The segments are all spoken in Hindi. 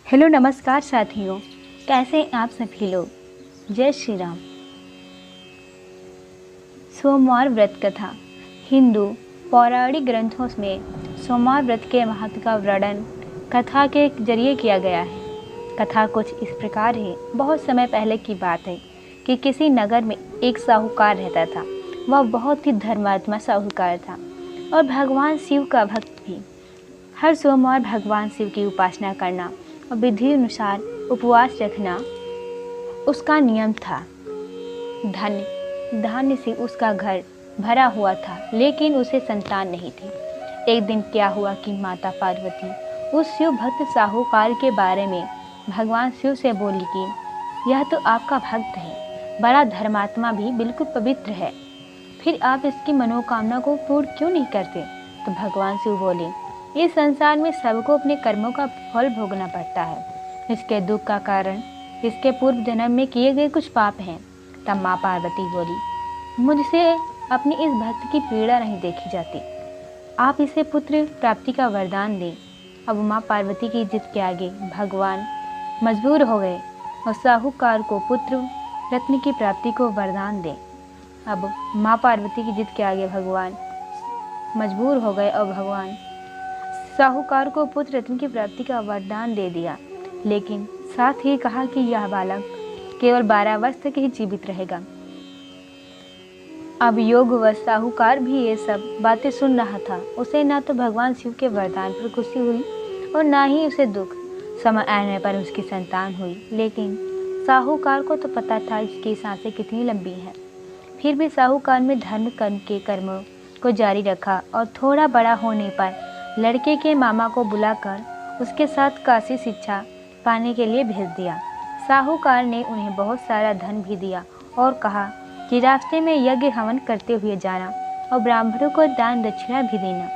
हेलो नमस्कार साथियों। कैसे हैं आप सभी लोग। जय श्री राम। सोमवार व्रत कथा। हिंदू पौराणिक ग्रंथों में सोमवार व्रत के महत्व का वर्णन कथा के जरिए किया गया है। कथा कुछ इस प्रकार है। बहुत समय पहले की बात है कि किसी नगर में एक साहूकार रहता था। वह बहुत ही धर्मात्मा साहूकार था और भगवान शिव का भक्त भी। हर सोमवार भगवान शिव की उपासना करना और विधि अनुसार उपवास रखना उसका नियम था। धान्य से उसका घर भरा हुआ था, लेकिन उसे संतान नहीं थी। एक दिन क्या हुआ कि माता पार्वती उस शिव भक्त साहूकार के बारे में भगवान शिव से बोली कि यह तो आपका भक्त है, बड़ा धर्मात्मा भी बिल्कुल पवित्र है, फिर आप इसकी मनोकामना को पूर्ण क्यों नहीं करते। तो भगवान शिव बोले, इस संसार में सबको अपने कर्मों का फल भोगना पड़ता है। इसके दुख का कारण इसके पूर्व जन्म में किए गए कुछ पाप हैं। तब माँ पार्वती बोली, मुझसे अपने इस भक्त की पीड़ा नहीं देखी जाती, आप इसे पुत्र प्राप्ति का वरदान दें। अब माँ पार्वती की जिद के आगे भगवान मजबूर हो गए और साहूकार को पुत्र रत्न की प्राप्ति को वरदान दें। अब माँ पार्वती की जिद के आगे भगवान मजबूर हो गए और भगवान साहूकार को पुत्र रत्न की प्राप्ति का वरदान दे दिया, लेकिन साथ ही कहा कि यह बालक केवल 12 वर्ष तक ही जीवित रहेगा। अब योगवश साहूकार भी ये सब बातें सुन रहा था। उसे ना तो भगवान शिव के वरदान पर खुशी हुई और ना ही उसे दुख। समय आने पर उसकी संतान हुई, लेकिन साहूकार को तो पता था इसकी सांसें कितनी लंबी हैं। फिर भी साहूकार में धर्म कर्म के कर्मों को जारी रखा और थोड़ा बड़ा होने पर लड़के के मामा को बुलाकर उसके साथ काशी शिक्षा पाने के लिए भेज दिया। साहूकार ने उन्हें बहुत सारा धन भी दिया और कहा कि रास्ते में यज्ञ हवन करते हुए जाना और ब्राह्मणों को दान दक्षिणा भी देना।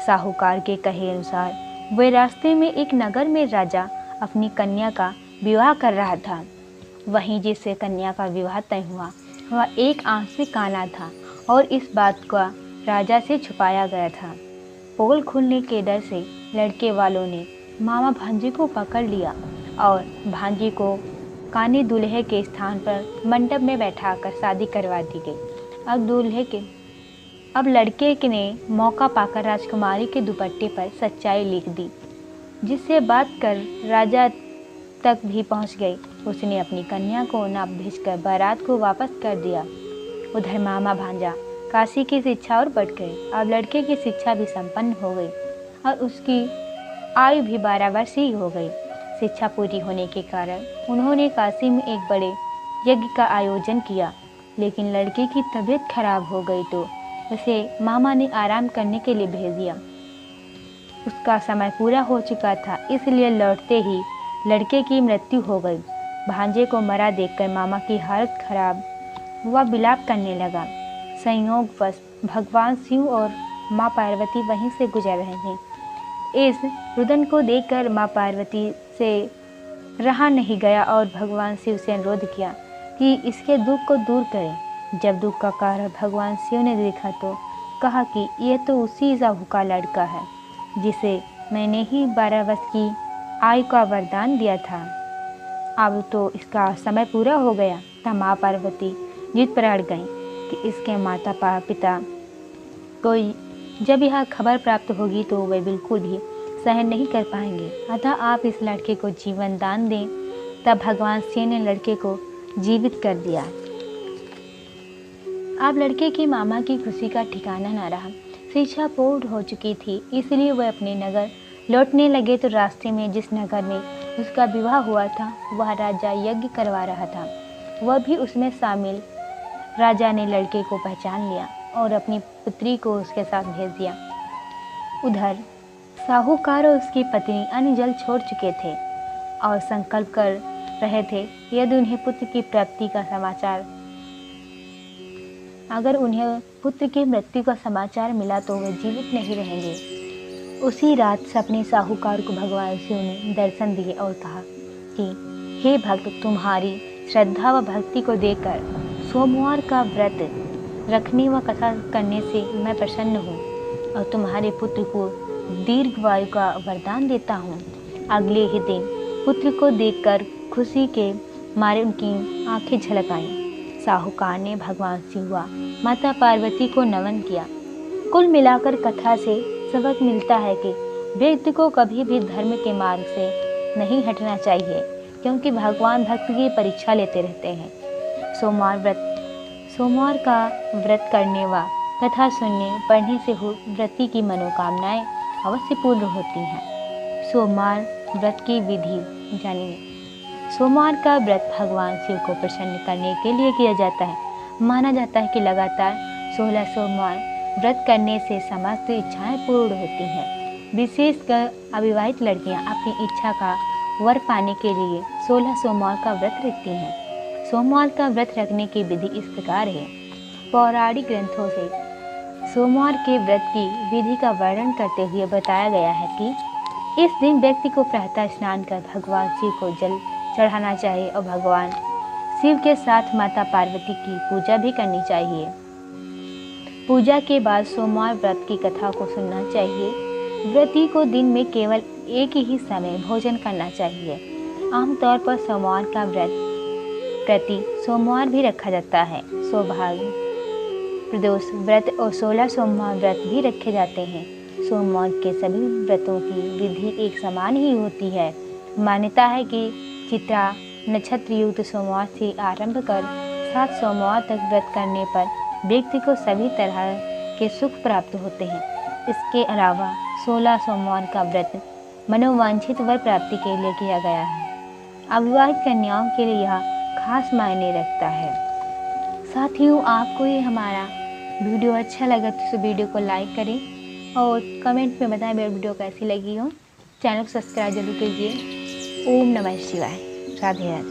साहूकार के कहे अनुसार वे रास्ते में एक नगर में राजा अपनी कन्या का विवाह कर रहा था। वहीं जिससे कन्या का विवाह तय हुआ वह एक आंख से काना था और इस बात का राजा से छुपाया गया था। पोल खुलने के डर से लड़के वालों ने मामा भांजे को पकड़ लिया और भांजी को काने दूल्हे के स्थान पर मंडप में बैठाकर शादी करवा दी गई। अब लड़के ने मौका पाकर राजकुमारी के दुपट्टे पर सच्चाई लिख दी, जिससे बात कर राजा तक भी पहुंच गई। उसने अपनी कन्या को नाप भेजकर बारात को वापस कर दिया। उधर मामा भांजा काशी की शिक्षा और बढ़ गई। अब लड़के की शिक्षा भी संपन्न हो गई और उसकी आयु भी 12 वर्ष ही हो गई। शिक्षा पूरी होने के कारण उन्होंने काशी में एक बड़े यज्ञ का आयोजन किया, लेकिन लड़के की तबीयत खराब हो गई तो उसे मामा ने आराम करने के लिए भेज दिया। उसका समय पूरा हो चुका था, इसलिए लौटते ही लड़के की मृत्यु हो गई। भांजे को मरा देखकर मामा की हालत खराब, वह विलाप करने लगा। संयोगवश भगवान शिव और माँ पार्वती वहीं से गुजर रहे थे। इस रुदन को देखकर माँ पार्वती से रहा नहीं गया और भगवान शिव से अनुरोध किया कि इसके दुख को दूर करें। जब दुख का कारण भगवान शिव ने देखा तो कहा कि यह तो उसी साहू का लड़का है जिसे मैंने ही 12 वर्ष की आयु का वरदान दिया था। अब तो इसका समय पूरा हो गया। तब माँ पार्वती जिद पर अड़ गई कि इसके माता पिता को जब यह खबर प्राप्त होगी तो वे बिल्कुल भी सहन नहीं कर पाएंगे, अतः आप इस लड़के को जीवन दान दें। तब भगवान शिव ने लड़के को जीवित कर दिया। अब लड़के की मामा की खुशी का ठिकाना न रहा। शिक्षा पूर्ण हो चुकी थी, इसलिए वह अपने नगर लौटने लगे तो रास्ते में जिस नगर में उसका विवाह हुआ था वह राजा यज्ञ करवा रहा था। वह भी उसमें शामिल। राजा ने लड़के को पहचान लिया और अपनी पुत्री को उसके साथ भेज दिया। उधर साहूकार और उसकी पत्नी अन्न जल छोड़ चुके थे और संकल्प कर रहे थे यदि उन्हें पुत्र की प्राप्ति का समाचार अगर उन्हें पुत्र की मृत्यु का समाचार मिला तो वे जीवित नहीं रहेंगे। उसी रात सपने साहूकार को भगवान शिव ने दर्शन दिए और कहा कि हे भक्त, तुम्हारी श्रद्धा व भक्ति को देखकर सोमवार का व्रत रखने व कथा करने से मैं प्रसन्न हूँ और तुम्हारे पुत्र को दीर्घ आयु का वरदान देता हूँ। अगले ही दिन पुत्र को देखकर खुशी के मारे उनकी आंखें झलक आईं। साहूकार ने भगवान शिव व माता पार्वती को नमन किया। कुल मिलाकर कथा से सबक मिलता है कि व्यक्ति को कभी भी धर्म के मार्ग से नहीं हटना चाहिए, क्योंकि भगवान भक्त की परीक्षा लेते रहते हैं। सोमवार का व्रत करने व कथा सुनने पढ़ने से व्रती की मनोकामनाएं अवश्य पूर्ण होती हैं। सोमवार व्रत की विधि जानिए। सोमवार का व्रत भगवान शिव को प्रसन्न करने के लिए किया जाता है। माना जाता है कि लगातार 16 सोमवार व्रत करने से समस्त इच्छाएं पूर्ण होती हैं। विशेषकर अविवाहित लड़कियां अपनी इच्छा का वर पाने के लिए 16 सोमवार का व्रत रखती हैं। सोमवार का व्रत रखने की विधि इस प्रकार है। पौराणिक ग्रंथों से सोमवार के व्रत की विधि का वर्णन करते हुए बताया गया है कि इस दिन व्यक्ति को प्रातः स्नान कर भगवान शिव को जल चढ़ाना चाहिए और भगवान शिव के साथ माता पार्वती की पूजा भी करनी चाहिए। पूजा के बाद सोमवार व्रत की कथा को सुनना चाहिए। व्रती को दिन में केवल एक ही समय भोजन करना चाहिए। आमतौर पर सोमवार का व्रत प्रति सोमवार भी रखा जाता है। सौभाग्य प्रदोष व्रत और 16 सोमवार व्रत भी रखे जाते हैं। सोमवार के सभी व्रतों की विधि एक समान ही होती है। मान्यता है कि चित्रा नक्षत्र युक्त सोमवार से आरंभ कर 7 सोमवार तक व्रत करने पर व्यक्ति को सभी तरह के सुख प्राप्त होते हैं। इसके अलावा 16 सोमवार का व्रत मनोवांछित वर प्राप्ति के लिए किया गया है। अविवाहित कन्याओं के लिए यह खास मायने रखता है। साथियों, आपको ये हमारा वीडियो अच्छा लगा तो इस वीडियो को लाइक करें और कमेंट में बताएं मेरी वीडियो कैसी लगी हो। चैनल को सब्सक्राइब जरूर कीजिए। ओम नमः शिवाय। राधे राधे।